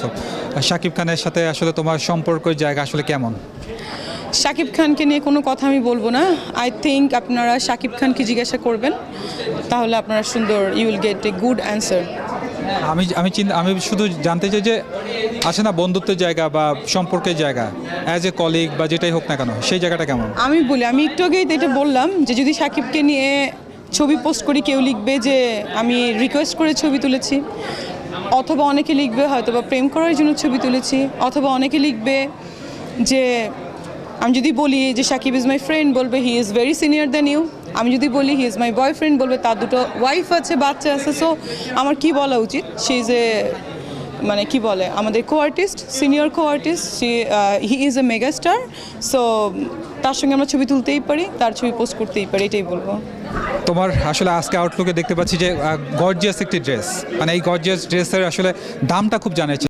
আছো, শাকিব খানের সাথে আসলে তোমার সম্পর্কের জায়গা আসলে কেমন? শাকিব খানকে নিয়ে কোনো কথা আমি বলবো না। আই থিঙ্ক আপনারা শাকিব খানকে জিজ্ঞাসা করবেন, তাহলে আপনারা সুন্দর you will get a good answer. আমি শুধু জানতে চাই যে আসে না বন্ধুত্বের জায়গা বা সম্পর্কের জায়গা, অ্যাজ এ কলিগ বা যেটাই হোক না কেন, সেই জায়গাটা কেমন? আমি একটু আগেই তো এটা বললাম যে যদি শাকিবকে নিয়ে ছবি পোস্ট করি, কেউ লিখবে যে আমি রিকোয়েস্ট করে ছবি তুলেছি, অথবা অনেকে লিখবে হয়তো বা প্রেম করার জন্য ছবি তুলেছি, অথবা অনেকে লিখবে যে আমি যদি বলি যে শাকিব ইজ মাই ফ্রেন্ড, বলবে he is very senior than you. আমি যদি বলি হি ইজ মাই বয়ফ্রেন্ড, বলবে তার দুটো ওয়াইফ আছে, বাচ্চা আছে। সো আমার কি বলা উচিত? শি ইজ এ মানে কি বলে আমাদের co artist, senior co artist, he is a mega star. So তার সঙ্গে আমরা ছবি তুলতেই পারি, তার ছবি পোস্ট করতেই পারি, এটাই বলবো। তোমার আসলে আজকে আউটলুকে দেখতে পাচ্ছি যে গর্জিয়াস একটি ড্রেস, মানে এই গর্জিয়াস ড্রেসের আসলে দামটা খুব জানার